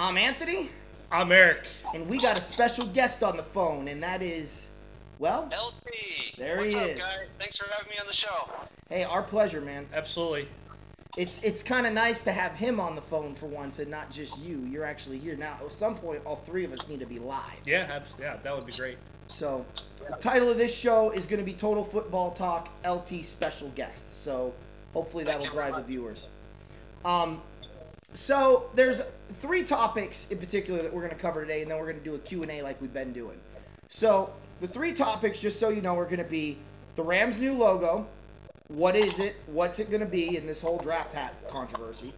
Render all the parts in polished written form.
I'm Anthony. I'm Eric. And we got a special guest on the phone, and that is, well, LT. There What's he up, is. guys? Thanks for having me on the show. Hey, our pleasure, man. Absolutely. It's kind of nice to have him on the phone for once and not just you. You're actually here. Now, at some point, all three of us need to be live. Yeah, that would be great. So, the title of this show is going to be Total Football Talk LT Special Guests. So, hopefully that'll drive the viewers. So, there's three topics in particular that we're going to cover today, and then we're going to do a Q&A like we've been doing. So, the three topics, just so you know, are going to be the Rams' new logo. What is it? What's it going to be in this whole draft hat controversy?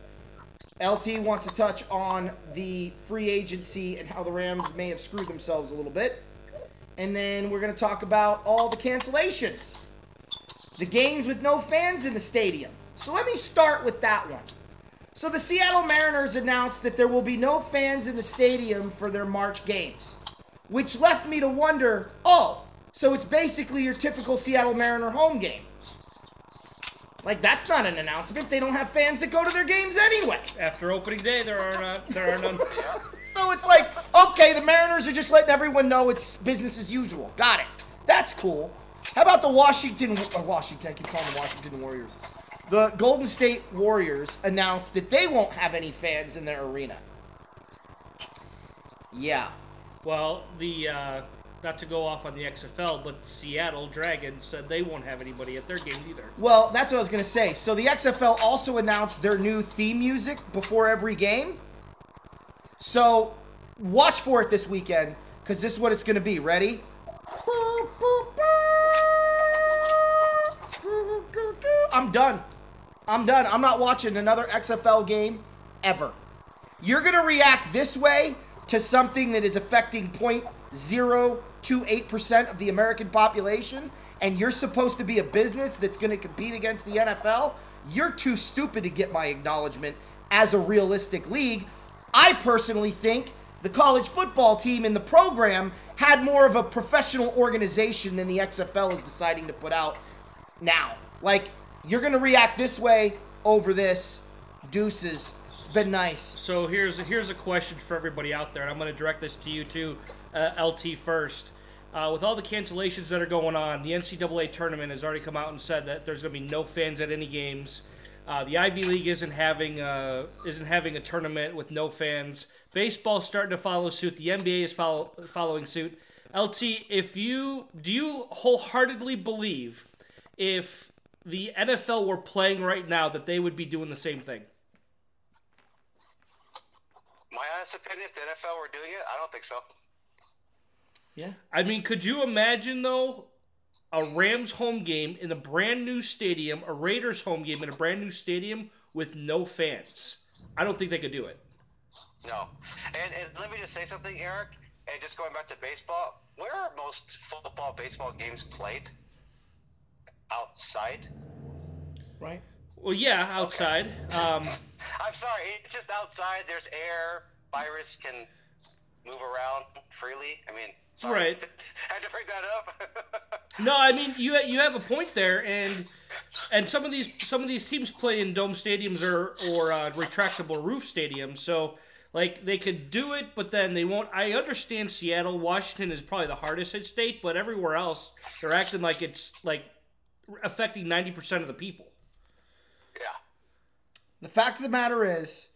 LT wants to touch on the free agency and how the Rams may have screwed themselves a little bit. And then we're going to talk about all the cancellations. The games with no fans in the stadium. So let me start with that one. So the Seattle Mariners announced that there will be no fans in the stadium for their March games. Which left me to wonder, oh, so it's basically your typical Seattle Mariner home game. Like, that's not an announcement. They don't have fans that go to their games anyway. After opening day, there are none. So it's like, okay, the Mariners are just letting everyone know it's business as usual. Got it. That's cool. How about the I keep calling them Washington Warriors. The Golden State Warriors announced that they won't have any fans in their arena. Yeah. Well, not to go off on the XFL, but Seattle Dragons said they won't have anybody at their game either. Well, that's what I was going to say. So the XFL also announced their new theme music before every game. So watch for it this weekend, because this is what it's going to be. Ready? I'm done. I'm not watching another XFL game ever. You're going to react this way to something that is affecting 0.028% of the American population, and you're supposed to be a business that's going to compete against the NFL, you're too stupid to get my acknowledgement as a realistic league. I personally think the college football team in the program had more of a professional organization than the XFL is deciding to put out now. Like, you're going to react this way over this. Deuces. It's been nice. So here's a question for everybody out there, and I'm going to direct this to you too, LT first. With all the cancellations that are going on, the NCAA tournament has already come out and said that there's going to be no fans at any games. The Ivy League isn't having a tournament with no fans. Baseball's starting to follow suit. The NBA is following suit. LT, do you wholeheartedly believe if the NFL were playing right now that they would be doing the same thing? My honest opinion, if the NFL were doing it, I don't think so. Yeah. I mean, could you imagine, though, a Rams home game in a brand new stadium, a Raiders home game in a brand new stadium with no fans? I don't think they could do it. No. And let me just say something, Eric, and just going back to baseball, where are most football, baseball games played? Outside? Right? Well, yeah, outside. Okay. I'm sorry, it's just outside. There's air. Virus can move around freely. I mean, sorry. Right. I had to bring that up. No, I mean you have a point there, and some of these teams play in dome stadiums or retractable roof stadiums, so like they could do it, but then they won't. I understand Seattle, Washington is probably the hardest hit state, but everywhere else they're acting like it's like affecting 90% of the people. Yeah. The fact of the matter is,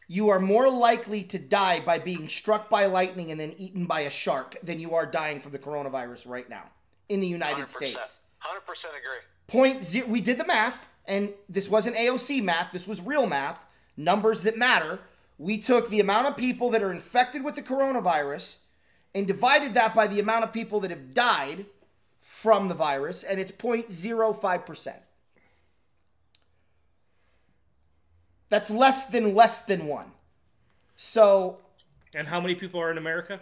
you are more likely to die by being struck by lightning and then eaten by a shark than you are dying from the coronavirus right now in the United 100%. States. 100% agree. We did the math, and this wasn't AOC math. This was real math. Numbers that matter. We took the amount of people that are infected with the coronavirus and divided that by the amount of people that have died from the virus, and it's 0.05%. That's less than 1. So. And how many people are in America?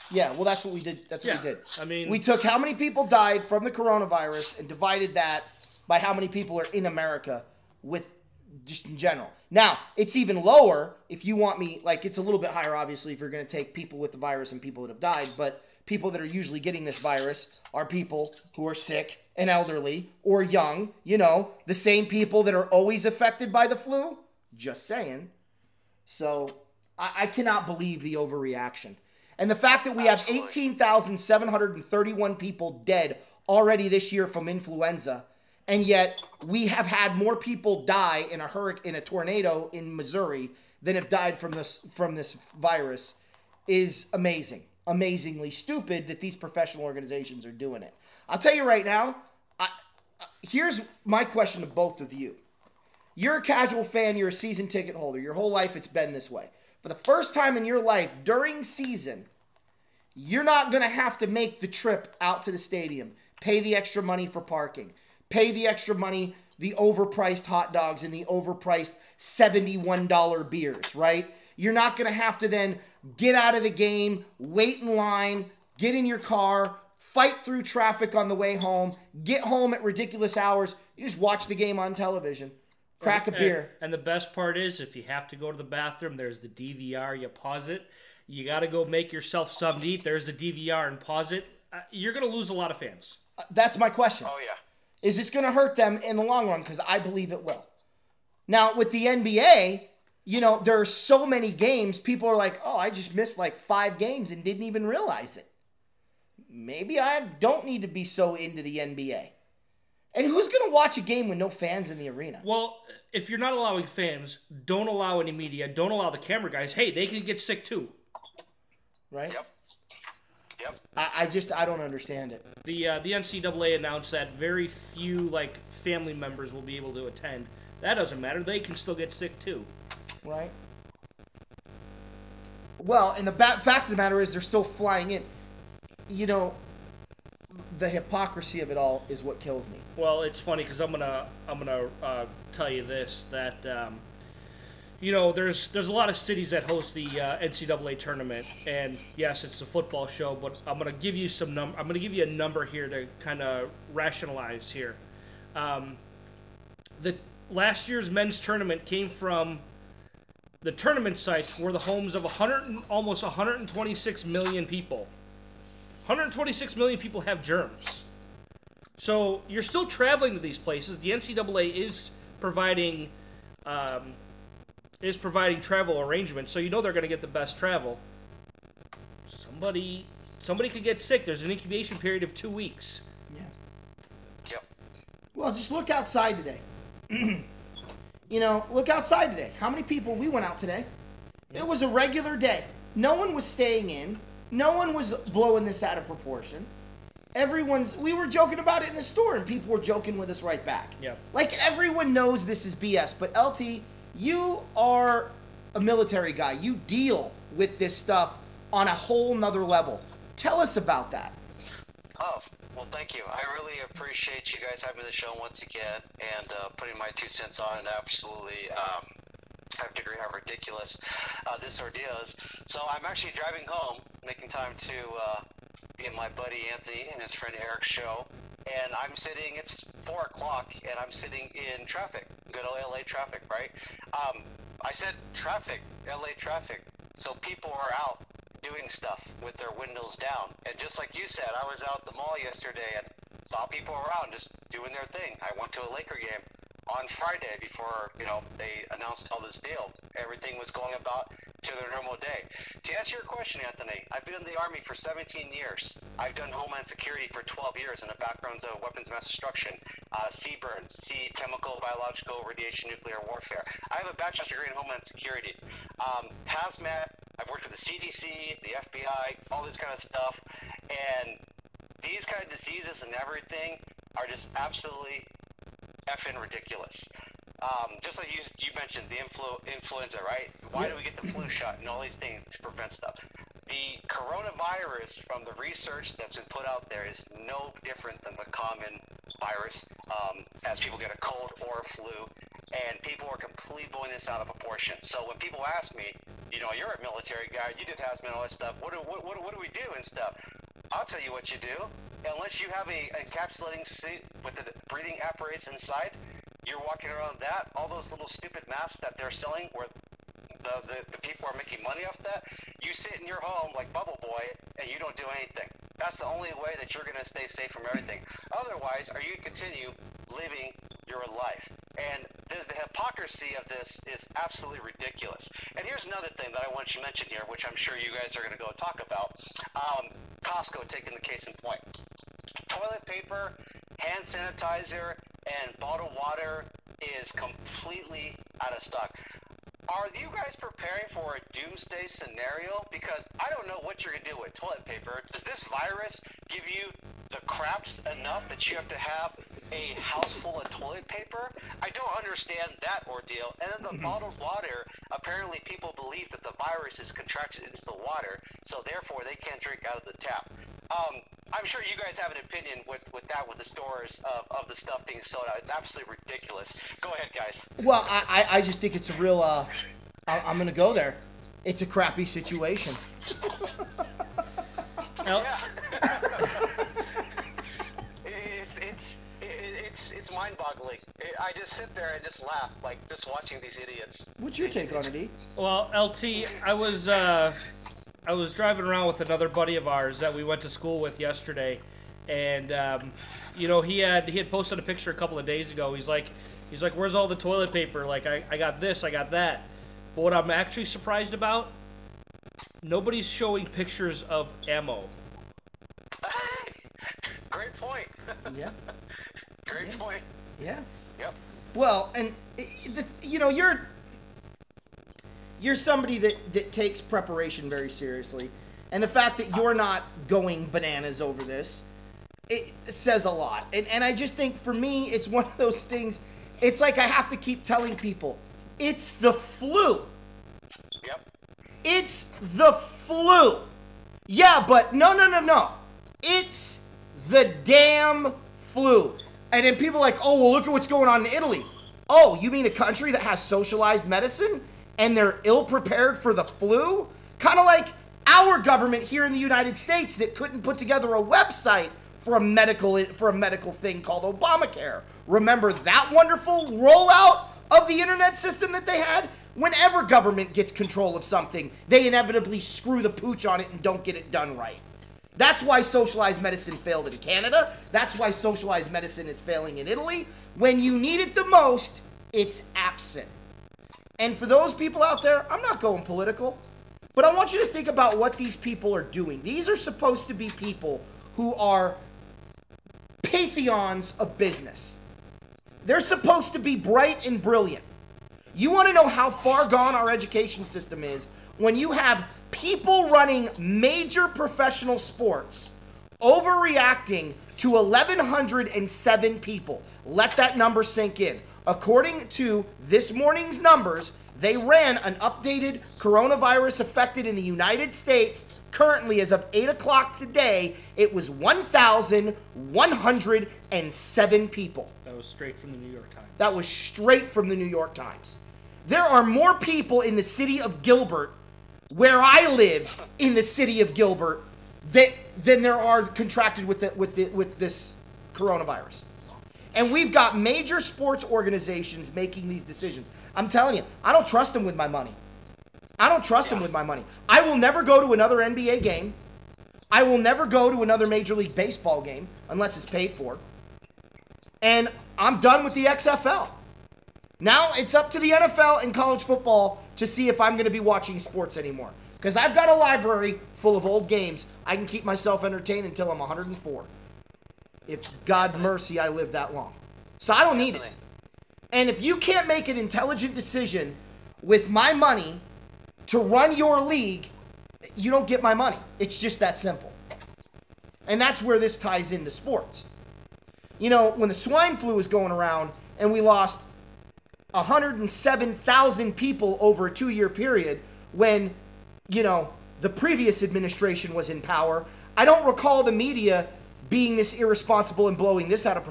Yeah, well, that's what we did. That's what we did. I mean, we took how many people died from the coronavirus and divided that by how many people are in America with just in general. Now, it's even lower if you want me, like it's a little bit higher, obviously, if you're going to take people with the virus and people that have died, but people that are usually getting this virus are people who are sick and elderly or young, you know, the same people that are always affected by the flu. Just saying. So I cannot believe the overreaction. And the fact that we have 18,731 people dead already this year from influenza, and yet we have had more people die in a tornado in Missouri than have died from this virus is amazing. Amazingly stupid that these professional organizations are doing it. I'll tell you right now, here's my question to both of you. You're a casual fan, you're a season ticket holder. Your whole life it's been this way. For the first time in your life during season, you're not going to have to make the trip out to the stadium, pay the extra money for parking, pay the extra money, the overpriced hot dogs and the overpriced $71 beers, right? You're not going to have to then get out of the game, wait in line, get in your car, fight through traffic on the way home, get home at ridiculous hours. You just watch the game on television. Crack a beer. And the best part is, if you have to go to the bathroom, there's the DVR. You pause it. You got to go make yourself something to eat. There's the DVR and pause it. You're going to lose a lot of fans. That's my question. Oh, yeah. Is this going to hurt them in the long run? Because I believe it will. Now, with the NBA, there are so many games. People are like, oh, I just missed like 5 games and didn't even realize it. Maybe I don't need to be so into the NBA. And who's going to watch a game with no fans in the arena? Well, if you're not allowing fans, don't allow any media, don't allow the camera guys. Hey, they can get sick too. Right? Yep. I don't understand it. The NCAA announced that very few family members will be able to attend. That doesn't matter. They can still get sick too. Right? Well, and the fact of the matter is they're still flying in. The hypocrisy of it all is what kills me. Well, it's funny because I'm gonna tell you this, that there's a lot of cities that host the NCAA tournament, and yes, it's a football show, but I'm gonna give you I'm gonna give you a number here to kind of rationalize here. The last year's men's tournament came from the tournament sites were the homes of almost 126 million people. 126 million people have germs. So you're still traveling to these places. The NCAA is providing travel arrangements, so they're going to get the best travel. Somebody could get sick. There's an incubation period of 2 weeks. Yeah. Yep. Well, just look outside today. Look outside today. How many people we went out today? Yeah. It was a regular day. No one was staying in. No one was blowing this out of proportion. We were joking about it in the store, and people were joking with us right back. Yeah. Everyone knows this is BS, but LT, you are a military guy. You deal with this stuff on a whole nother level. Tell us about that. Oh, well, thank you. I really appreciate you guys having the show once again and putting my 2 cents on it. Absolutely. I have to agree how ridiculous this ordeal is. So I'm actually driving home, making time to be in my buddy Anthony and his friend Eric's show. And I'm sitting, it's 4 o'clock, and I'm sitting in traffic, good old LA traffic, right? I said traffic, LA traffic. So people are out doing stuff with their windows down. And just like you said, I was out at the mall yesterday and saw people around just doing their thing. I went to a Laker game on Friday before, they announced all this deal. Everything was going about to their normal day. To answer your question, Anthony, I've been in the Army for 17 years. I've done Homeland Security for 12 years in the backgrounds of weapons of mass destruction, CBRN, chemical, biological, radiation, nuclear warfare. I have a bachelor's degree in Homeland Security. Hazmat, I've worked with the CDC, the FBI, all this kind of stuff. And these kind of diseases and everything are just absolutely effing ridiculous. Just like you mentioned, the influenza, right? Why do we get the flu shot and all these things to prevent stuff? The coronavirus, from the research that's been put out there, is no different than the common virus, as people get a cold or a flu, and people are completely blowing this out of proportion. So when people ask me, you're a military guy, you did hazmat and all that stuff, what do we do and stuff? I'll tell you what you do. Unless you have a encapsulating suit with the breathing apparatus inside, you're walking around that. All those little stupid masks that they're selling, where the people are making money off that, you sit in your home like Bubble Boy and you don't do anything. That's the only way that you're going to stay safe from everything. Otherwise, are you continue living your life? And the hypocrisy of this is absolutely ridiculous. And here's another thing that I want you to mention here, which I'm sure you guys are going to go talk about. Costco taking the case in point. Toilet paper, hand sanitizer, and bottled water is completely out of stock. Are you guys preparing for a doomsday scenario? Because I don't know what you're going to do with toilet paper. Does this virus give you the craps enough that you have to have a house full of toilet paper? I don't understand that ordeal. And then the bottled water, apparently people believe that the virus is contracted into the water, so therefore they can't drink out of the tap. I'm sure you guys have an opinion with the stores of the stuff being sold out. It's absolutely ridiculous. Go ahead, guys. Well, I just think it's a real, I'm going to go there. It's a crappy situation. Yeah. It's mind-boggling. I just sit there and just laugh, like just watching these idiots. What's your take on it, E? Well, LT, I was driving around with another buddy of ours that we went to school with yesterday, and you know, he had posted a picture a couple of days ago. He's like, where's all the toilet paper? Like, I got this, I got that. But what I'm actually surprised about, nobody's showing pictures of ammo. Great point. Yeah. Great point. Yeah. Yep. Well, and you know, you're somebody that takes preparation very seriously, and the fact that you're not going bananas over this, it says a lot. And I just think for me, it's one of those things. It's like I have to keep telling people, it's the flu. Yep. It's the flu. Yeah, but no. It's the damn flu. And then people are like, oh, well, look at what's going on in Italy. Oh, you mean a country that has socialized medicine and they're ill-prepared for the flu? Kind of like our government here in the United States that couldn't put together a website for a medical thing called Obamacare. Remember that wonderful rollout of the internet system that they had? Whenever government gets control of something, they inevitably screw the pooch on it and don't get it done right. That's why socialized medicine failed in Canada. That's why socialized medicine is failing in Italy. When you need it the most, it's absent. And for those people out there, I'm not going political, but I want you to think about what these people are doing. These are supposed to be people who are pantheons of business. They're supposed to be bright and brilliant. You want to know how far gone our education system is when you have people running major professional sports overreacting to 1,107 people. Let that number sink in. According to this morning's numbers, they ran an updated coronavirus affected in the United States. Currently, as of 8 o'clock today, it was 1,107 people. That was straight from the New York Times. That was straight from the New York Times. There are more people in the city of Gilbert, where I live in the city of Gilbert, than there are contracted with this coronavirus. And we've got major sports organizations making these decisions. I'm telling you, I don't trust them with my money. I don't trust them with my money. I will never go to another NBA game. I will never go to another Major League Baseball game unless it's paid for. And I'm done with the XFL. Now it's up to the NFL and college football to see if I'm going to be watching sports anymore. Because I've got a library full of old games. I can keep myself entertained until I'm 104. If God mercy I live that long. So I don't need it. And if you can't make an intelligent decision with my money to run your league, you don't get my money. It's just that simple. And that's where this ties into sports. You know, when the swine flu was going around and we lost 107,000 people over a 2-year period when, you know, the previous administration was in power, I don't recall the media being this irresponsible and blowing that out of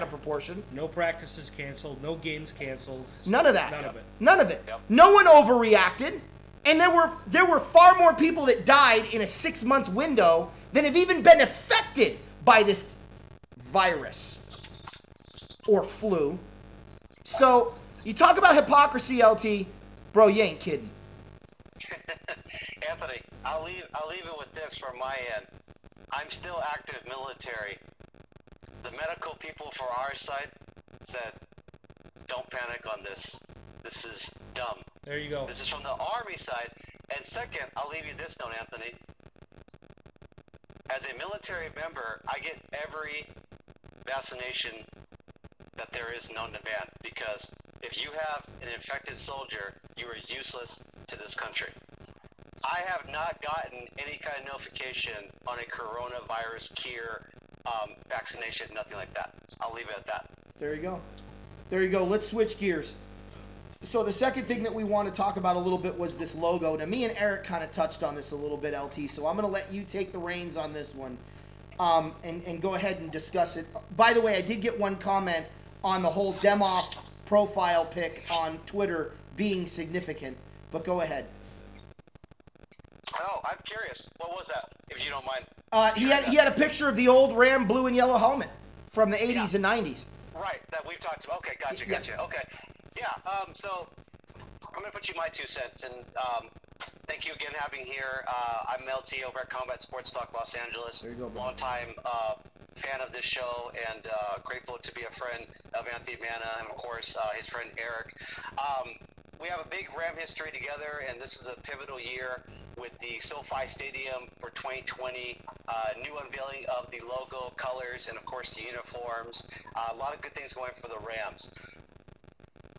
proportion. No practices canceled, no games canceled. None of that. None of it. None of it. Yep. No one overreacted. And there were far more people that died in a 6-month window than have even been affected by this virus or flu. So, you talk about hypocrisy, LT, bro, you ain't kidding. Anthony, I'll leave it with this from my end. I'm still active military. The medical people for our side said, don't panic on this. This is dumb. There you go. This is from the Army side. And second, I'll leave you this note, Anthony. As a military member, I get every vaccination that there is known to man, because if you have an infected soldier, you are useless to this country. I have not gotten any kind of notification on a coronavirus cure, vaccination, nothing like that. I'll leave it at that. There you go. There you go. Let's switch gears. So the second thing that we want to talk about a little bit was this logo. Now, me and Eric kind of touched on this a little bit, LT, so I'm going to let you take the reins on this one and go ahead and discuss it. By the way, I did get one comment on the whole Demoff profile pic on Twitter being significant, but go ahead. Oh, I'm curious. What was that, if you don't mind? He had a picture of the old Ram blue and yellow helmet from the 80s and 90s. Right, that we've talked about. Okay, gotcha. Okay. Yeah, so I'm going to put you my 2 cents, and thank you again for having here. I'm LT over at Combat Sports Talk Los Angeles. There you go, bro. Long-time fan of this show, and grateful to be a friend of Anthony Manna, and of course his friend Eric. We have a big Ram history together, and this is a pivotal year with the SoFi Stadium for 2020, new unveiling of the logo, colors, and of course the uniforms. A lot of good things going for the Rams.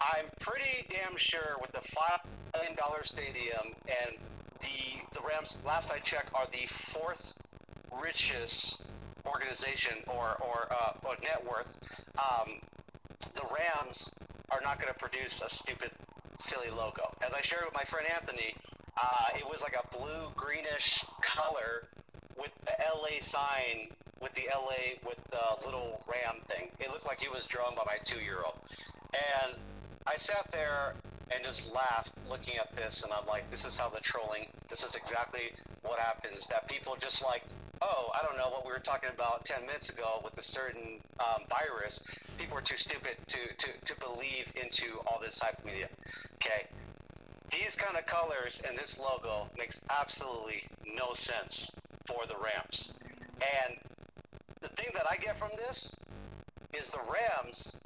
I'm pretty damn sure with the $5 million stadium, and the Rams, last I checked, are the 4th richest organization or net worth. The Rams are not going to produce a stupid, silly logo. As I shared with my friend Anthony, it was like a blue-greenish color with the LA sign, with the LA with the little ram thing. It looked like it was drawn by my 2-year-old. And I sat there and just laughed looking at this, and I'm like, this is how the trolling, this is exactly what happens, that people just like, oh, I don't know what we were talking about 10 minutes ago with a certain virus. People are too stupid to believe into all this hype media. Okay. These kind of colors and this logo makes absolutely no sense for the Rams. And the thing that I get from this is the Rams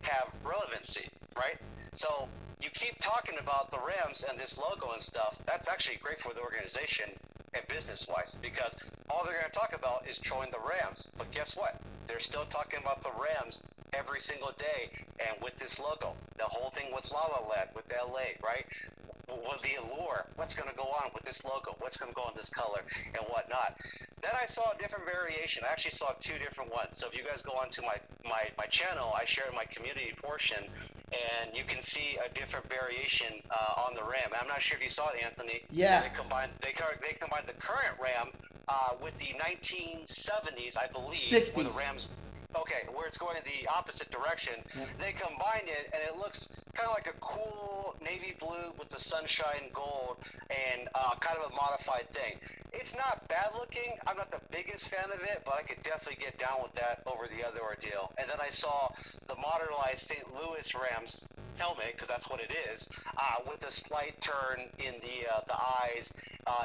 have relevancy, right? So you keep talking about the Rams and this logo and stuff. That's actually great for the organization and business-wise, because all they're going to talk about is trolling the Rams. But guess what? They're still talking about the Rams every single day, and with this logo, the whole thing with La La Land, with LA, right? With the allure, what's going to go on with this logo? What's going to go on this color and whatnot? Then I saw a different variation. I actually saw 2 different ones. So if you guys go onto my channel, I share my community portion, and you can see a different variation on the Ram. I'm not sure if you saw it, Anthony. Yeah. They combined the current Ram with the 1970s, I believe, 60s. where the Rams. Okay, where it's going in the opposite direction. Yeah. They combined it, and it looks kind of like a cool navy blue with the sunshine gold and kind of a modified thing. It's not bad looking. I'm not the biggest fan of it, but I could definitely get down with that over the other ordeal. And then I saw the modernized St. Louis Rams helmet, because that's what it is, with a slight turn in the eyes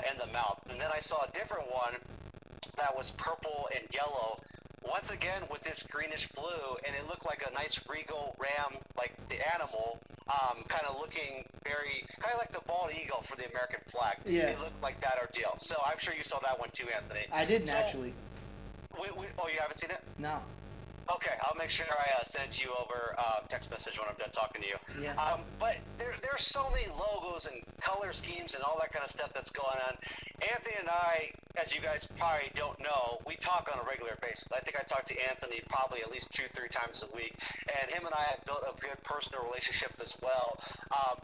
and the mouth. And then I saw a different one that was purple and yellow, once again with this greenish blue, and it looked like a nice regal ram, like the animal, kind of looking very, kind of like the bald eagle for the American flag. Yeah. It looked like that ordeal. So I'm sure you saw that one too, Anthony. I didn't actually. Oh, you haven't seen it? No. Okay, I'll make sure I send it to you over text message when I'm done talking to you. Yeah. But there's so many logos and color schemes and all that kind of stuff that's going on. Anthony and I, as you guys probably don't know, we talk on a regular basis. I think I talk to Anthony probably at least 2-3 times a week, and him and I have built a good personal relationship as well,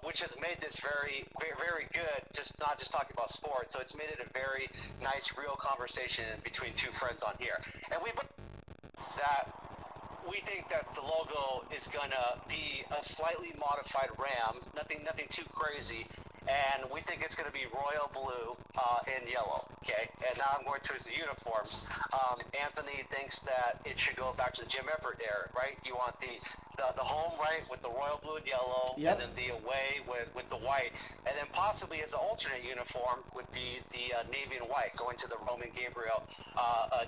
which has made this very, very, very good. Not just talking about sports, so it's made it a very nice, real conversation between 2 friends on here, and we think that the logo is gonna be a slightly modified ram, nothing too crazy, and we think it's gonna be royal blue and yellow. Okay, and now I'm going towards the uniforms. Anthony thinks that it should go back to the Jim Everett era, right? You want the the home, right, with the royal blue and yellow, Yep. and then the away with the white, and then possibly as an alternate uniform would be the navy and white going to the Roman Gabriel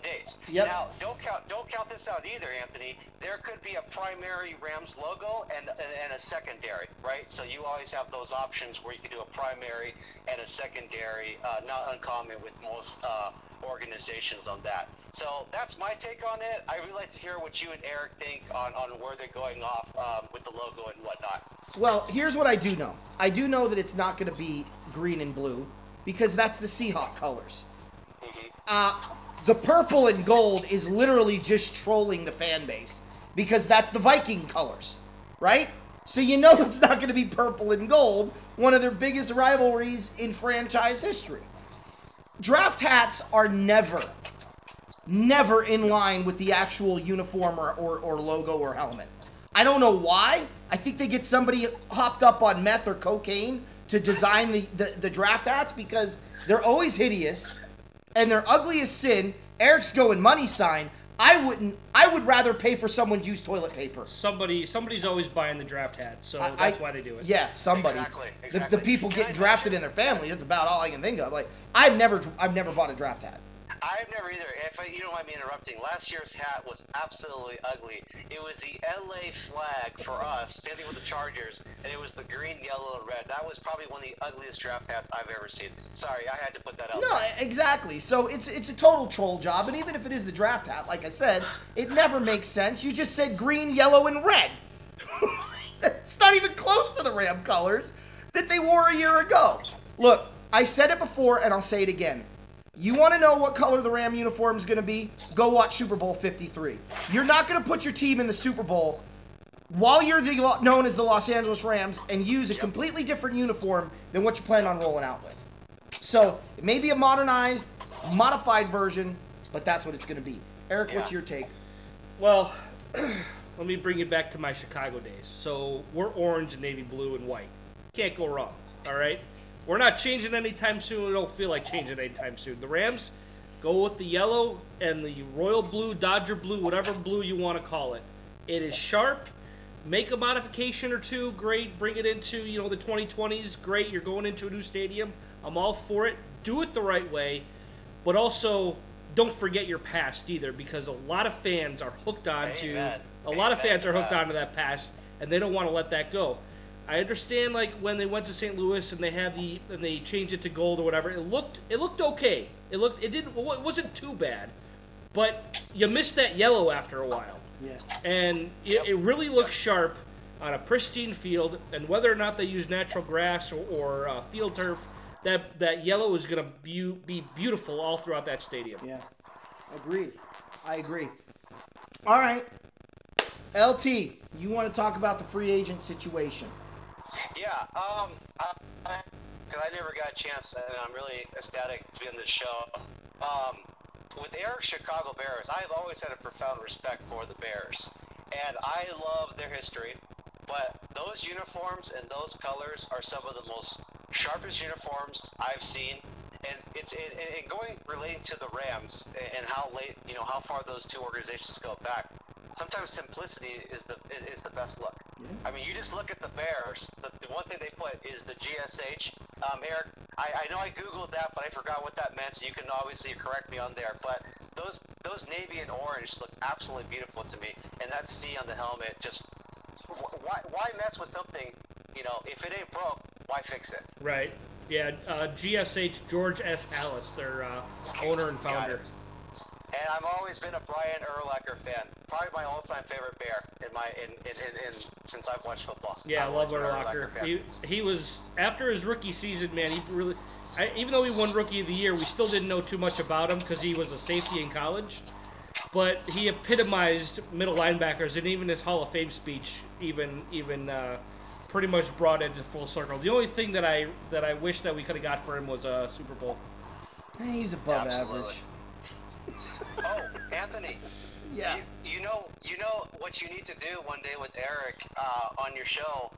days. Yep. Now, don't count this out either, Anthony. There could be a primary Rams logo and a secondary, right? So you always have those options where you can do a primary and a secondary, not uncommon with most organizations on that. So that's my take on it. I really like to hear what you and Eric think on where they're going off with the logo and whatnot. Well, here's what I do know. I do know that it's not going to be green and blue because that's the Seahawk colors. The purple and gold is literally just trolling the fan base because that's the Viking colors, right? So you know it's not going to be purple and gold, one of their biggest rivalries in franchise history. Draft hats are never in line with the actual uniform or logo or helmet. I don't know why. I think they get somebody hopped up on meth or cocaine to design the draft hats because they're always hideous and they're ugly as sin. Eric's going money sign. I would rather pay for someone to use toilet paper. Somebody's always buying the draft hat, so that's why they do it. Yeah, somebody. Exactly. The people getting drafted in their family. That's about all I can think of. Like I've never bought a draft hat. I've never either. You don't mind me interrupting. Last year's hat was absolutely ugly. It was the L.A. flag for us, same thing with the Chargers, and it was the green, yellow, and red. That was probably one of the ugliest draft hats I've ever seen. Sorry, I had to put that out. No, exactly. So it's a total troll job, and even if it is the draft hat, like I said, it never makes sense. You just said green, yellow, and red. It's not even close to the Ram colors that they wore a year ago. Look, I said it before, and I'll say it again. You want to know what color the Ram uniform is going to be? Go watch Super Bowl 53. You're not going to put your team in the Super Bowl while you're known as the Los Angeles Rams and use a completely different uniform than what you plan on rolling out with. So, it may be a modernized, modified version, but that's what it's going to be. Eric, what's your take? Well, let me bring it back to my Chicago days. So, we're orange and navy blue and white. Can't go wrong, all right? We're not changing anytime soon. We don't feel like changing anytime soon. The Rams go with the yellow and the royal blue, Dodger blue, whatever blue you want to call it. It is sharp. Make a modification or two, great. Bring it into, the 2020s, great. You're going into a new stadium. I'm all for it. Do it the right way, but also don't forget your past either, because a lot of fans are hooked onto that past, and they don't want to let that go. I understand, like when they went to St. Louis and they changed it to gold or whatever. It looked okay. It wasn't too bad, but you missed that yellow after a while. Yeah. And it really looks sharp on a pristine field. And whether or not they use natural grass or field turf, that yellow is going to be beautiful all throughout that stadium. Yeah, agreed. I agree. All right, LT, you want to talk about the free agent situation? Yeah, because I never got a chance, and I'm really ecstatic to be on this show. With Eric's Chicago Bears, I've always had a profound respect for the Bears, and I love their history, but those uniforms and those colors are some of the most sharpest uniforms I've seen, and it's relating to the Rams and how far those two organizations go back. Sometimes simplicity is the best look. Yeah. I mean, you just look at the Bears. The one thing they put is the GSH. Eric, I know I Googled that, but I forgot what that meant, so you can obviously correct me on there. But those navy and orange look absolutely beautiful to me. And that C on the helmet, just why mess with something, if it ain't broke, why fix it? Right. Yeah, GSH, George S. Hallis, their owner and founder. And I've always been a Brian Urlacher fan. Probably my all-time favorite Bear since I've watched football. Yeah, I love Urlacher. He was, after his rookie season, man, he really, even though he won Rookie of the Year, we still didn't know too much about him because he was a safety in college. But he epitomized middle linebackers, and even his Hall of Fame speech even pretty much brought it to full circle. The only thing that I wish that we could have got for him was a Super Bowl. He's above average. Oh, Anthony. Yeah. You know what you need to do one day with Eric on your show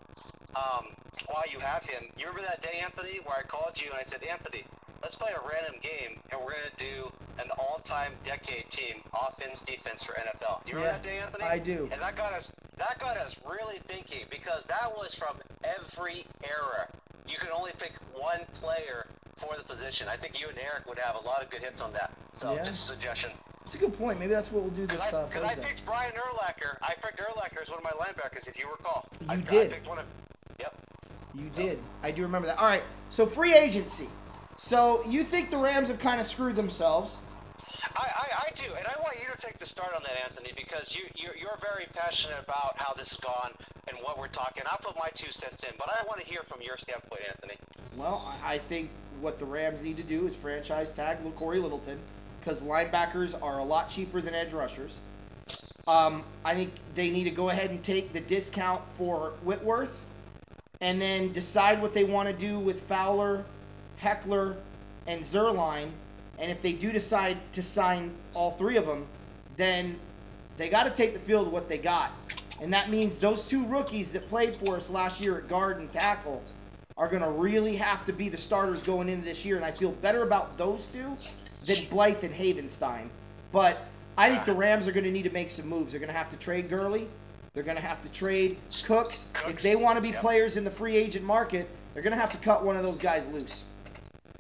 while you have him. You remember that day, Anthony, where I called you and I said, Anthony, let's play a random game, and we're gonna do an all-time decade team, offense, defense for NFL. You remember that day, Anthony? I do. And that got us really thinking, because that was from every era. You could only pick one player for the position. I think you and Eric would have a lot of good hits on that. So just a suggestion. It's a good point. Maybe that's what we'll do this Because I picked Brian Urlacher. I picked Urlacher as one of my linebackers, if you recall. You did. I picked one of. Yep. You did. I do remember that. All right. So free agency. So you think the Rams have kind of screwed themselves? I do, and I want you to take the start on that, Anthony, because you're very passionate about how this has gone and what we're talking. I'll put my 2 cents in, but I want to hear from your standpoint, Anthony. Well, I think what the Rams need to do is franchise tag Corey Littleton, because linebackers are a lot cheaper than edge rushers. I think they need to go ahead and take the discount for Whitworth, and then decide what they want to do with Fowler, Heckler, and Zerline. And if they do decide to sign all 3 of them, then they got to take the field of what they got. And that means those 2 rookies that played for us last year at guard and tackle are going to really have to be the starters going into this year. And I feel better about those 2 than Blythe and Havenstein. But I think the Rams are going to need to make some moves. They're going to have to trade Gurley. They're going to have to trade Cooks. If they want to be players in the free agent market, they're going to have to cut one of those guys loose.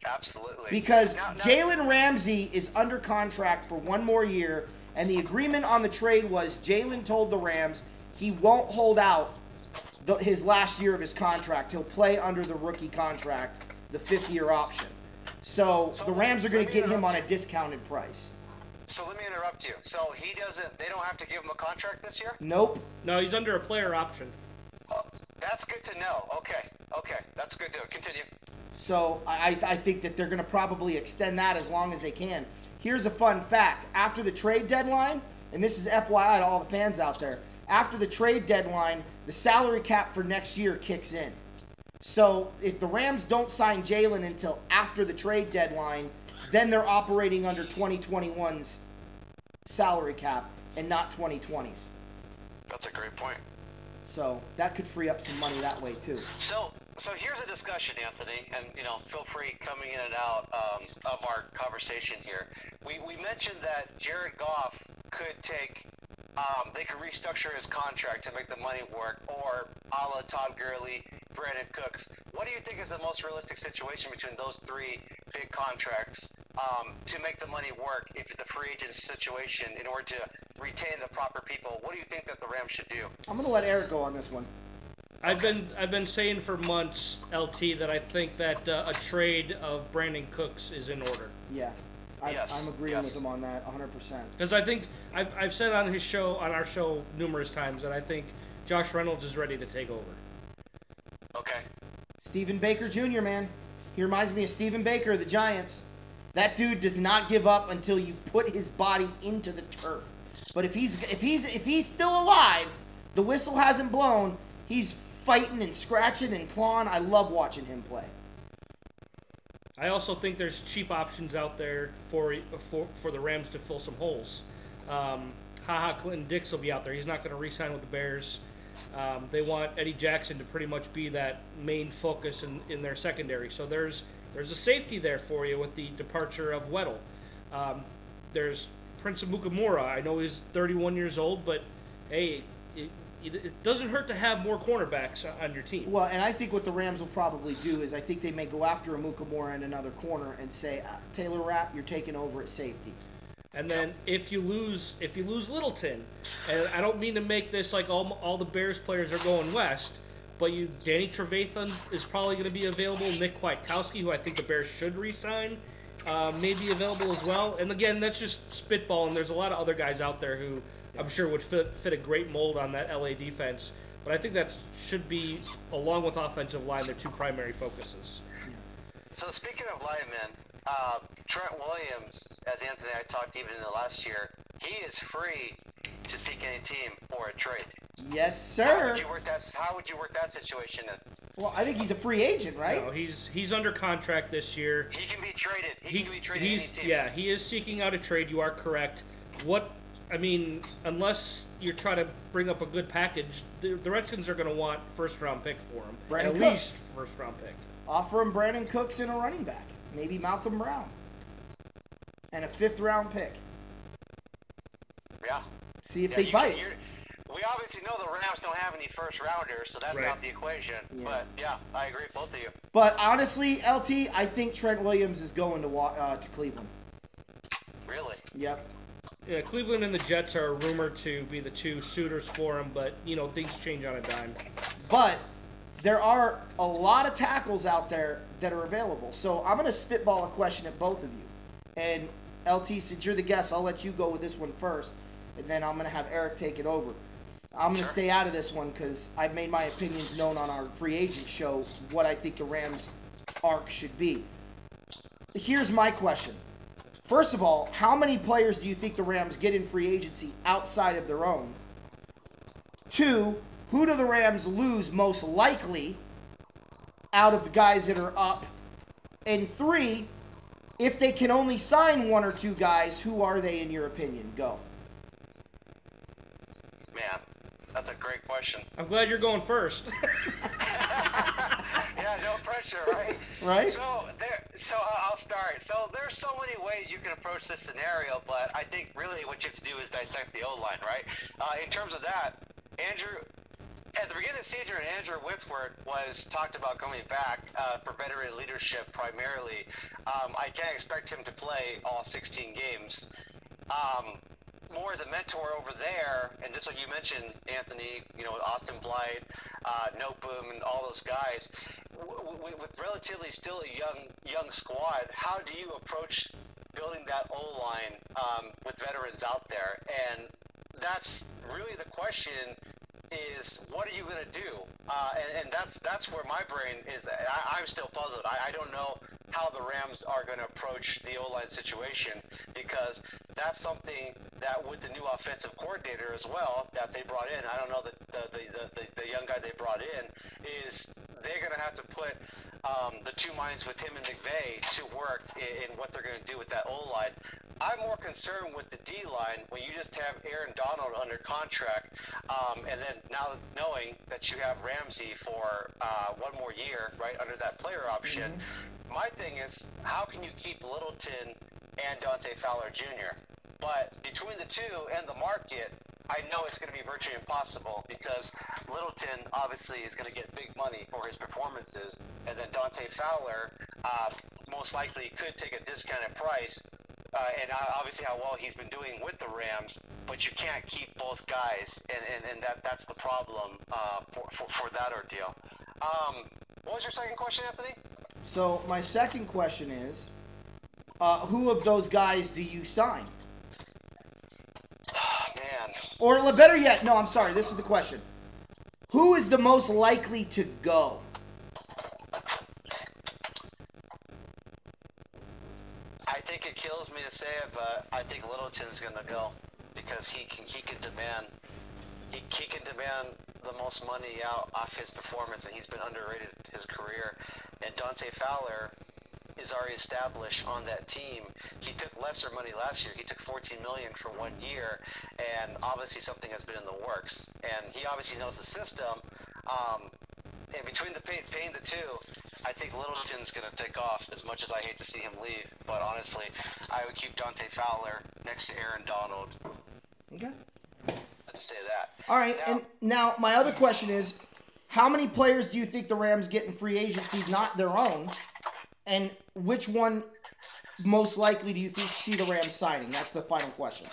Absolutely. Because Jalen Ramsey is under contract for 1 more year, and the agreement on the trade was Jalen told the Rams he won't hold out his last year of his contract. He'll play under the rookie contract, the 5th-year option. So the Rams are going to get him on a discounted price. So let me interrupt you. So they don't have to give him a contract this year? Nope. No, he's under a player option. Oh, that's good to know. Okay, that's good to continue. So I think that they're going to probably extend that as long as they can. Here's a fun fact. After the trade deadline, and this is FYI to all the fans out there, after the trade deadline, the salary cap for next year kicks in. So if the Rams don't sign Jalen until after the trade deadline, then they're operating under 2021's salary cap and not 2020's. That's a great point. So that could free up some money that way too. So here's a discussion, Anthony, and feel free coming in and out of our conversation here. We mentioned that Jared Goff could take, they could restructure his contract to make the money work, or a la Todd Gurley, Brandon Cooks. What do you think is the most realistic situation between those 3 big contracts to make the money work if the free agent situation, in order to retain the proper people? What do you think that the Rams should do? I'm going to let Eric go on this one. I've been saying for months, LT, that I think that a trade of Brandon Cooks is in order. Yeah, I'm agreeing with him on that 100%. Because I think I've said on our show numerous times that I think Josh Reynolds is ready to take over. Okay. Stephen Baker Jr., man, he reminds me of Stephen Baker of the Giants. That dude does not give up until you put his body into the turf. But if he's still alive, the whistle hasn't blown. He's fighting and scratching and clawing. I love watching him play. I also think there's cheap options out there for the Rams to fill some holes. Clinton Dix will be out there. He's not going to re-sign with the Bears. They want Eddie Jackson to pretty much be that main focus in their secondary. So there's a safety there for you with the departure of Weddle. There's Prince Amukamara. I know he's 31 years old, but hey, it doesn't hurt to have more cornerbacks on your team. Well, and I think what the Rams will probably do is I think they may go after Amukamara in another corner and say, Taylor Rapp, you're taking over at safety. And then if you lose Littleton, and I don't mean to make this like all the Bears players are going west, but Danny Trevathan is probably going to be available. Nick Kwiatkowski, who I think the Bears should re-sign, may be available as well. And again, that's just spitballing. There's a lot of other guys out there who I'm sure would fit a great mold on that L.A. defense. But I think that should be, along with offensive line, their 2 primary focuses. So speaking of linemen, Trent Williams, as Anthony and I talked even in the last year, he is free to seek any team or a trade. Yes, sir. How would you work that situation in? Well, I think he's a free agent, right? No, he's under contract this year. He can be traded. He can be traded any team. Yeah, he is seeking out a trade. You are correct. Unless you try to bring up a good package, the Redskins are going to want first-round pick for him. Brandon At Cooks. least first-round pick. Offer him Brandon Cooks and a running back. maybe Malcolm Brown, and a 5th-round pick. Yeah. See if they bite. We obviously know the Rams don't have any first-rounders, so that's out the equation. Yeah. But, yeah, I agree with both of you. But, honestly, LT, I think Trent Williams is going to Cleveland. Really? Yep. Yeah, Cleveland and the Jets are rumored to be the two suitors for him, but, things change on a dime. But there are a lot of tackles out there that are available. So I'm going to spitball a question at both of you. And, LT, since you're the guest, I'll let you go with this one first, and then I'm going to have Eric take it over. I'm going to stay out of this one because I've made my opinions known on our free agent show what I think the Rams' arc should be. Here's my question. First of all, how many players do you think the Rams get in free agency outside of their own? 2, who do the Rams lose most likely out of the guys that are up? And 3, if they can only sign 1 or 2 guys, who are they in your opinion? Go. Man, that's a great question. I'm glad you're going first. Yeah, no pressure, right? Right? So I'll start. So there's so many ways you can approach this scenario, but I think really what you have to do is dissect the O-line, right? In terms of that, at the beginning of the season, Andrew Whitworth was talked about coming back for veteran leadership primarily. I can't expect him to play all 16 games. More as a mentor over there, and just like you mentioned, Anthony, Austin Blythe, Noteboom, and all those guys, with relatively still a young squad, how do you approach building that O-line with veterans out there? And that's really the question: is what are you going to do? And that's where my brain is. I'm still puzzled. I don't know how the Rams are going to approach the O-line situation, because that's something that with the new offensive coordinator as well that they brought in, I don't know the young guy they brought in, is they're going to have to put the 2 minds with him and McVay to work in what they're going to do with that O-line. I'm more concerned with the D-line when you just have Aaron Donald under contract, and then now knowing that you have Ramsey for 1 more year, right, under that player option. Mm-hmm. My thing is, how can you keep Littleton and Dante Fowler Jr.? But between the two and the market, I know it's going to be virtually impossible, because Littleton obviously is going to get big money for his performances, and then Dante Fowler most likely could take a discounted price. And obviously how well he's been doing with the Rams, but you can't keep both guys, and that's the problem for that ordeal. What was your second question, Anthony? So my second question is, who of those guys do you sign? Man. Or better yet, no, I'm sorry, this is the question. Who is the most likely to go? I think it kills me to say it, but I think Littleton's going to go, because he can demand the most money out off his performance, and he's been underrated his career. And Dante Fowler is already established on that team. He took lesser money last year. He took $14 million for 1 year, and obviously something has been in the works. And he obviously knows the system. And between paying the two, I think Littleton's going to take off, as much as I hate to see him leave. But honestly, I would keep Dante Fowler next to Aaron Donald. Okay. I'd say that. All right, and now my other question is, how many players do you think the Rams get in free agency, not their own, and which one most likely do you see the Rams signing? That's the final question.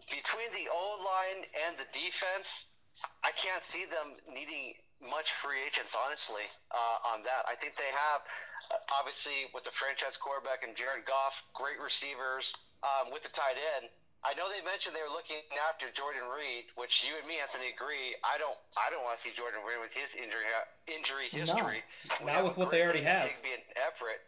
Between the O-line and the defense, I can't see them needing much free agents, honestly, on that. I think they have, obviously, with the franchise quarterback and Jared Goff, great receivers. With the tight end, I know they mentioned they were looking after Jordan Reed, which you and me, Anthony, agree. I don't want to see Jordan Reed with his injury history. No, not with what they already have. Higby and Everett,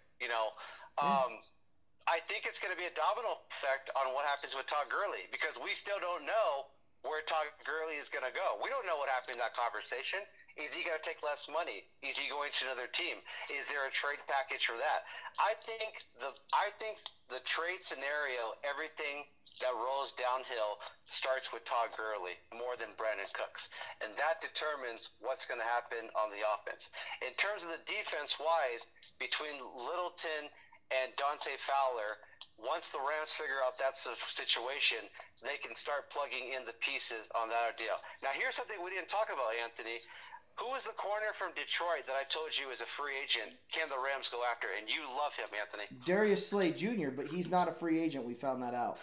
I think it's going to be a domino effect on what happens with Todd Gurley, because we still don't know where Todd Gurley is going to go. We don't know what happened in that conversation. Is he going to take less money? Is he going to another team? Is there a trade package for that? I think the trade scenario, everything that rolls downhill starts with Todd Gurley more than Brandon Cooks, and that determines what's going to happen on the offense. In terms of the defense-wise, between Littleton and Dante Fowler, once the Rams figure out that's the situation, they can start plugging in the pieces on that deal. Now, here's something we didn't talk about, Anthony. Who was the corner from Detroit that I told you is a free agent? Can the Rams go after? And you love him, Anthony. Darius Slay Jr., but he's not a free agent. We found that out.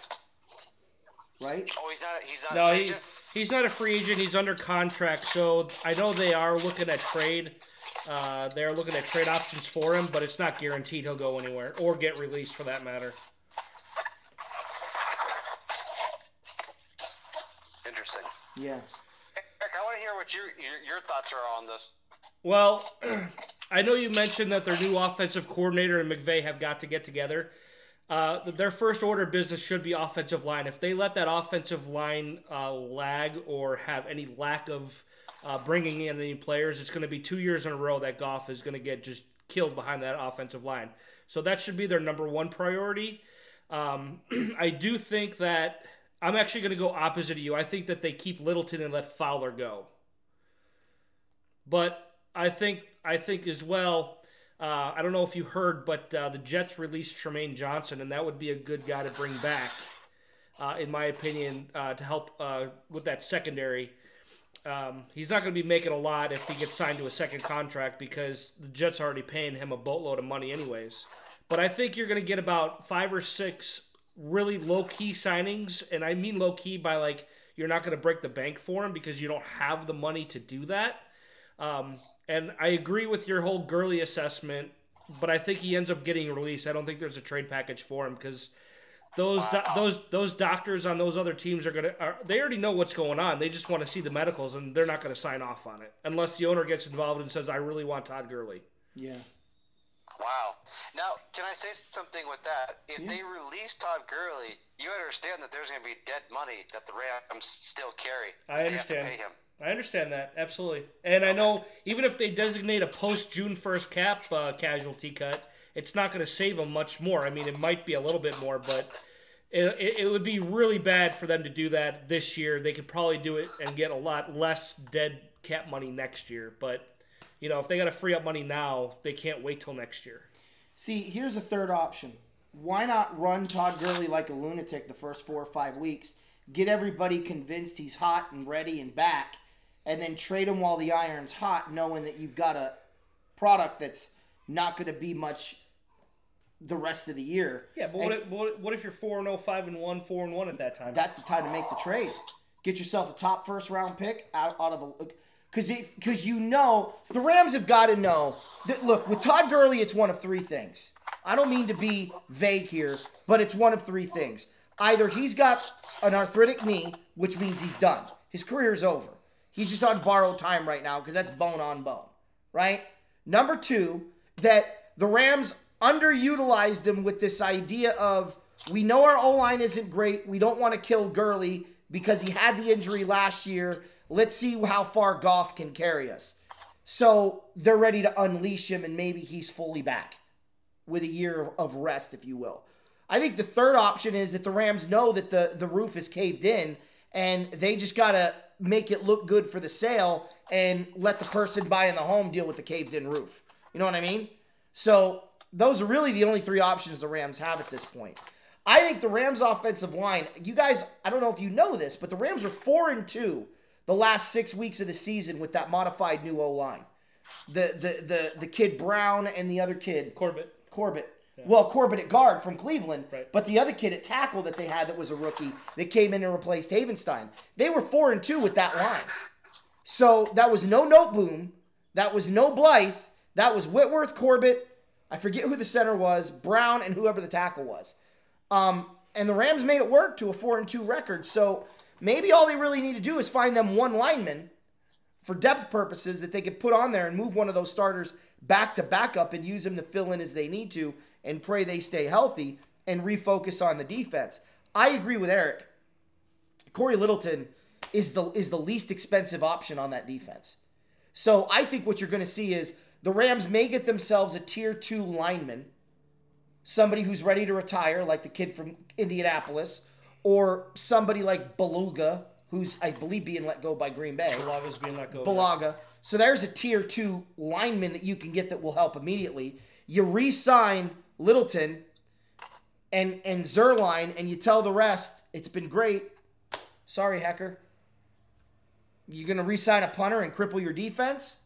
Right? Oh, he's not. No, he's not a free agent. He's under contract. So I know they are looking at trade. They're looking at trade options for him, but it's not guaranteed he'll go anywhere or get released for that matter. Interesting. Yeah. Eric, I want to hear what your thoughts are on this. Well, I know you mentioned that their new offensive coordinator and McVay have got to get together. Their first order of business should be offensive line. If they let that offensive line lag or have any lack of bringing in any players, it's going to be 2 years in a row that Goff is going to get just killed behind that offensive line. So that should be their number one priority. I do think that I'm actually going to go opposite of you. I think that they keep Littleton and let Fowler go. But I think as well, I don't know if you heard, but the Jets released Tremaine Johnson, and that would be a good guy to bring back, in my opinion, to help with that secondary. He's not going to be making a lot if he gets signed to a second contract because the Jets are already paying him a boatload of money anyways. But I think you're going to get about 5 or 6 really low-key signings, and I mean low-key by, like, you're not going to break the bank for him because you don't have the money to do that. And I agree with your whole Gurley assessment, but I think he ends up getting released. I don't think there's a trade package for him because those doctors on those other teams they already know what's going on. They just want to see the medicals, and they're not going to sign off on it unless the owner gets involved and says, I really want Todd Gurley. Yeah. Wow. Now, can I say something with that? If they release Todd Gurley, you understand that there's going to be dead money that the Rams still carry. I understand. They have to pay him. I understand that, absolutely. And I know even if they designate a post-June 1st cap casualty cut, it's not going to save them much more. I mean, it might be a little bit more, but it would be really bad for them to do that this year. They could probably do it and get a lot less dead cap money next year. But, you know, if they got to free up money now, they can't wait till next year. See, here's a third option. Why not run Todd Gurley like a lunatic the first 4 or 5 weeks, get everybody convinced he's hot and ready and back, and then trade him while the iron's hot, knowing that you've got a product that's not going to be much the rest of the yeyear. Yeah, but what if you're 4-0, 5-1, 4-1 at that time? That's the time to make the trade. Get yourself a top first-round pick out of a – because you know – the Rams have got to know that, look, with Todd Gurley, it's one of 3 things. I don't mean to be vague here, but it's one of 3 things. Either he's got an arthritic knee, which means he's done. His career's over. He's just on borrowed time right now because that's bone on bone, right? Number 2, that the Rams underutilized him with this idea of, we know our O-line isn't great. We don't want to kill Gurley because he had the injury last year. Let's see how far Goff can carry us. So they're ready to unleash him, and maybe he's fully back with a year of rest, if you will. I think the third option is that the Rams know that the roof is caved in, and they just got to make it look good for the sale and let the person buying the home deal with the caved-in roof. You know what I mean? So those are really the only 3 options the Rams have at this point. I think the Rams' offensive line, you guys, I don't know if you know this, but the Rams are 4-2 the last 6 weeks of the season with that modified new O-line. The kid Brown and the other kid. Corbett. Yeah. Well, Corbett at guard from Cleveland, right. But the other kid at tackle that they had that was a rookie that came in and replaced Havenstein. They were 4-2 with that line. So that was no Noteboom. That was no Blythe. That was Whitworth, Corbett, I forget who the center was, Brown, and whoever the tackle was. And the Rams made it work to a 4-2 record. So maybe all they really need to do is find them one lineman for depth purposes that they could put on there and move one of those starters back to backup and use them to fill in as they need to and pray they stay healthy and refocus on the defense. I agree with Eric. Corey Littleton is the least expensive option on that defense So I think what you're going to see is the Rams may get themselves a tier 2 lineman, somebody who's ready to retire, like the kid from Indianapolis, or somebody like Beluga, who's, I believe, being let go by Green Bay. Balaga's being let go. Balaga. So there's a tier 2 lineman that you can get that will help immediately. You re-sign Littleton and Zerline, and you tell the rest, it's been great. Sorry, Hecker. You're going to re-sign a punter and cripple your defense?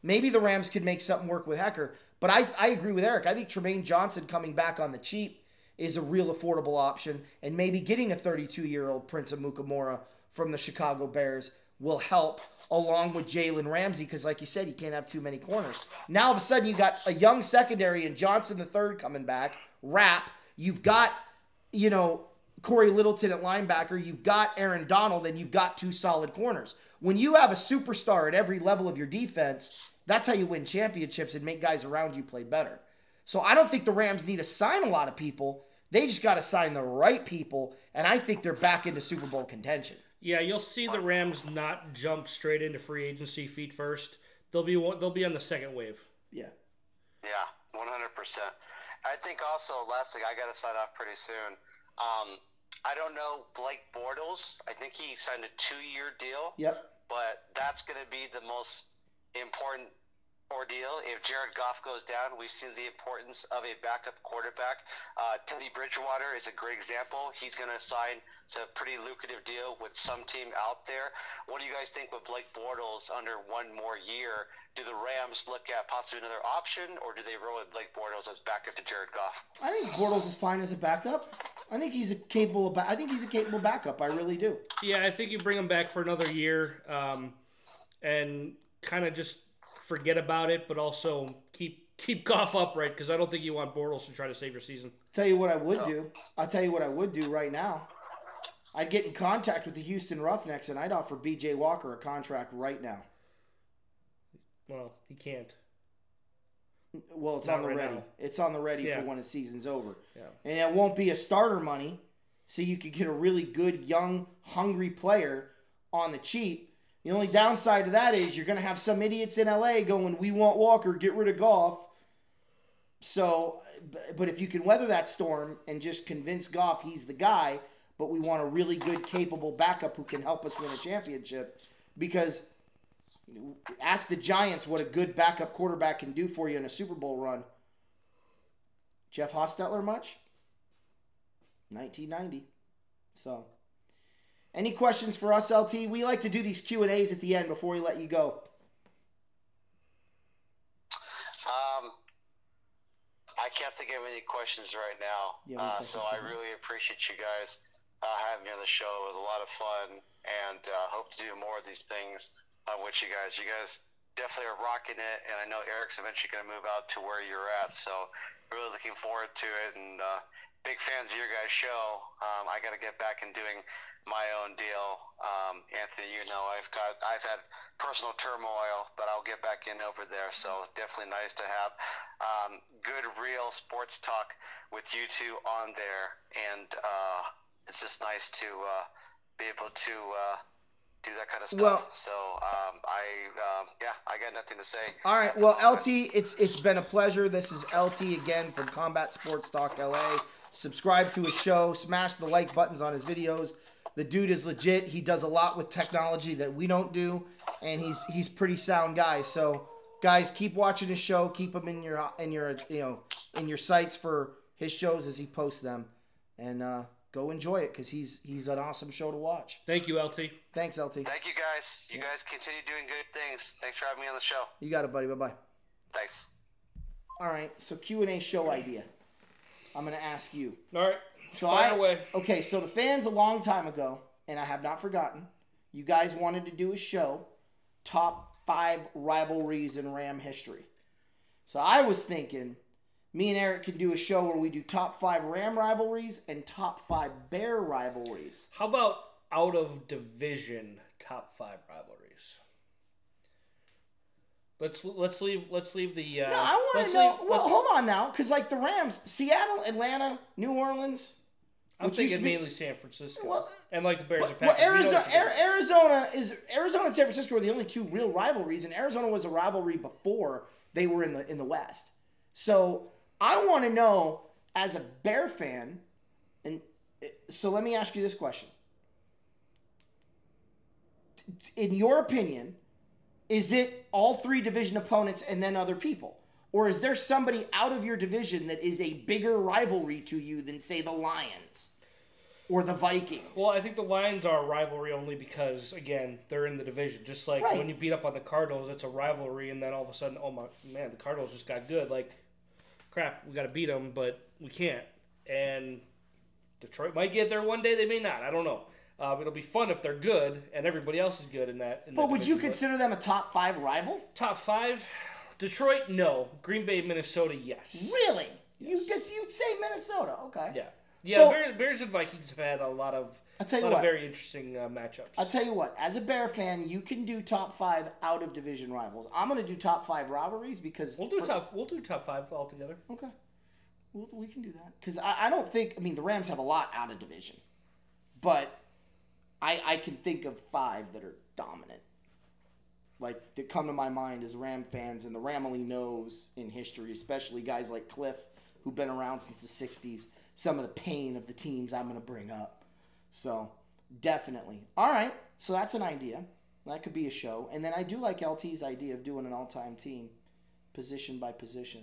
Maybe the Rams could make something work with Hecker. But I agree with Eric. I think Tremaine Johnson coming back on the cheap is a real affordable option. And maybe getting a 32-year-old Prince of Mukamura from the Chicago Bears will help, along with Jalen Ramsey, because like you said, you can't have too many corners. Now, all of a sudden, you got a young secondary and Johnson III coming back, Rapp. You've got, Corey Littleton at linebacker. You've got Aaron Donald, and you've got 2 solid corners. When you have a superstar at every level of your defense, that's how you win championships and make guys around you play better. So I don't think the Rams need to sign a lot of people. They just got to sign the right people, and I think they're back into Super Bowl contention. Yeah, you'll see the Rams not jump straight into free agency feet first. They'll be on the second wave. Yeah. Yeah, 100%. I think also, last thing, I got to sign off pretty soon. I don't know Blake Bortles. I think he signed a 2-year deal. Yep. But that's going to be the most important ordeal. If Jared Goff goes down, we've seen the importance of a backup quarterback. Teddy Bridgewater is a great example. He's going to sign a pretty lucrative deal with some team out there. What do you guys think with Blake Bortles under 1 more year? Do the Rams look at possibly another option, or do they roll with Blake Bortles as backup to Jared Goff? I think Bortles is fine as a backup. I think he's a capable backup. I really do. Yeah, I think you bring him back for another year, and kind of just forget about it, but also keep Goff upright, because I don't think you want Bortles to try to save your season. Tell you what I would do. I'll tell you what I would do right now. I'd get in contact with the Houston Roughnecks, and I'd offer B.J. Walker a contract right now. Well, he can't. Well, it's Not on the right ready. now. It's on the ready Yeah. for when the season's over. Yeah. And it won't be a starter money, so you could get a really good, young, hungry player on the cheap. The only downside to that is you're going to have some idiots in L.A. going, we want Walker, get rid of Goff. So, but if you can weather that storm and just convince Goff he's the guy, but we want a really good, capable backup who can help us win a championship, because ask the Giants what a good backup quarterback can do for you in a Super Bowl run. Jeff Hostetler much? 1990. So, any questions for us, LT? We like to do these Q&As at the end before we let you go. I can't think of any questions right now. So I really appreciate you guys having me on the show. It was a lot of fun, and hope to do more of these things with you guys. You guys definitely are rocking it, and I know Eric's eventually going to move out to where you're at, so really looking forward to it, and big fans of your guys' show. I got to get back and doing my own deal. Anthony, I've had personal turmoil, but I'll get back in over there, so definitely nice to have good, real sports talk with you two on there, and it's just nice to be able to do that kind of stuff. Well, so I got nothing to say. All right. Well, LT, it's been a pleasure. This is LT again from Combat Sports Talk L.A. Subscribe to his show. Smash the like buttons on his videos. The dude is legit. He does a lot with technology that we don't do, and he's pretty sound guy. So, guys, keep watching his show. Keep him in your sights for his shows as he posts them, and go enjoy it, because he's an awesome show to watch. Thank you, LT. Thanks, LT. Thank you, guys. You guys continue doing good things. Thanks for having me on the show. You got it, buddy. Bye-bye. Thanks. All right, so Q&A show idea. I'm going to ask you. All right. So Fire away. Okay, so the fans a long time ago, and I have not forgotten, you guys wanted to do a show, top 5 rivalries in Ram history. So I was thinking, me and Eric can do a show where we do top 5 Ram rivalries and top 5 Bear rivalries. How about out of division top 5 rivalries? Let's leave the. No, I want to know. Well, hold on now, because like the Rams, Seattle, Atlanta, New Orleans. I'm thinking mainly San Francisco. Well, and like the Bears and well, Packers. Arizona and San Francisco are the only two real rivalries, and Arizona was a rivalry before they were in the West. So I want to know, as a Bear fan, and so let me ask you this question. In your opinion, is it all three division opponents and then other people? Or is there somebody out of your division that is a bigger rivalry to you than, say, the Lions or the Vikings? Well, I think the Lions are a rivalry only because, again, they're in the division. Just like when you beat up on the Cardinals, it's a rivalry, and then all of a sudden, oh my man, the Cardinals just got good. Like, crap, we got to beat them, but we can't. And Detroit might get there one day. They may not. I don't know. It'll be fun if they're good and everybody else is good in that. But would you consider them a top 5 rival? Top 5? Detroit, no. Green Bay, Minnesota, yes. Really? Yes. You'd say Minnesota. Okay. Yeah. Yeah, so, Bears and Vikings have had a lot of very interesting matchups. I'll tell you what. As a Bear fan, you can do top 5 out of division rivals. I'm going to do top 5 rivalries because we'll do top 5 altogether. Okay. We can do that because I don't think. I mean, the Rams have a lot out of division, but I can think of 5 that are dominant. Like, that come to my mind as Ram fans, and the Ramily knows in history, especially guys like Cliff, who've been around since the 60s, some of the pain of the teams I'm going to bring up. So, definitely. All right, so that's an idea. That could be a show. And then I do like LT's idea of doing an all-time team, position by position.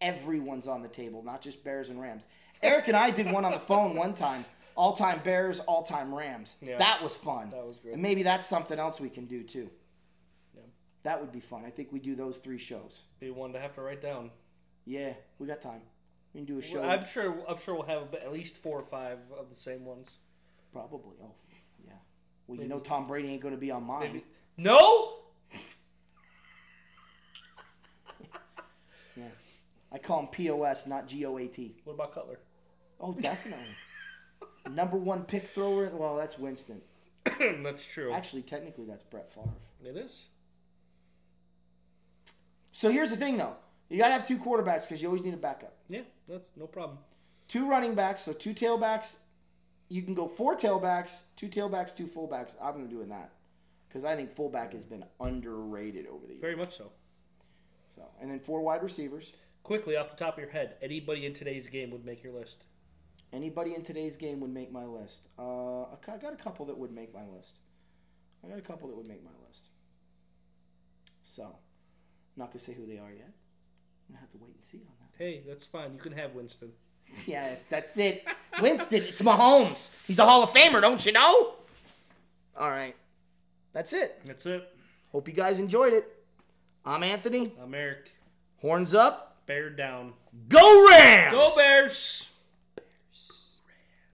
Everyone's on the table, not just Bears and Rams. Eric and I did one on the phone one time. All-time Bears, all-time Rams. Yeah. That was fun. That was great. And maybe that's something else we can do, too. Yeah. That would be fun. I think we do those 3 shows. Be one to have to write down. Yeah, we got time. We can do a show. Well, I'm sure we'll have at least 4 or 5 of the same ones. Probably. Oh, yeah. Well, maybe. You know Tom Brady ain't going to be on mine. Maybe. No? Yeah. I call him POS, not GOAT. What about Cutler? Oh, definitely. Number 1 pick thrower? Well, that's Winston. That's true. Actually, technically, that's Brett Favre. It is. So here's the thing, though. You got to have 2 quarterbacks because you always need a backup. Yeah, that's no problem. 2 running backs, so 2 tailbacks. You can go 4 tailbacks, 2 tailbacks, 2 fullbacks. I'm going to do that because I think fullback has been underrated over the years. Very much so. So, and then 4 wide receivers. Quickly, off the top of your head, anybody in today's game would make your list? Anybody in today's game would make my list. I got a couple that would make my list. So, I'm not going to say who they are yet. I'm going to have to wait and see on that. Hey, that's fine. You can have Winston. Yeah, that's it. Winston, it's Mahomes. He's a Hall of Famer, don't you know? All right. That's it. That's it. Hope you guys enjoyed it. I'm Anthony. I'm Eric. Horns up. Bear down. Go Rams! Go Bears!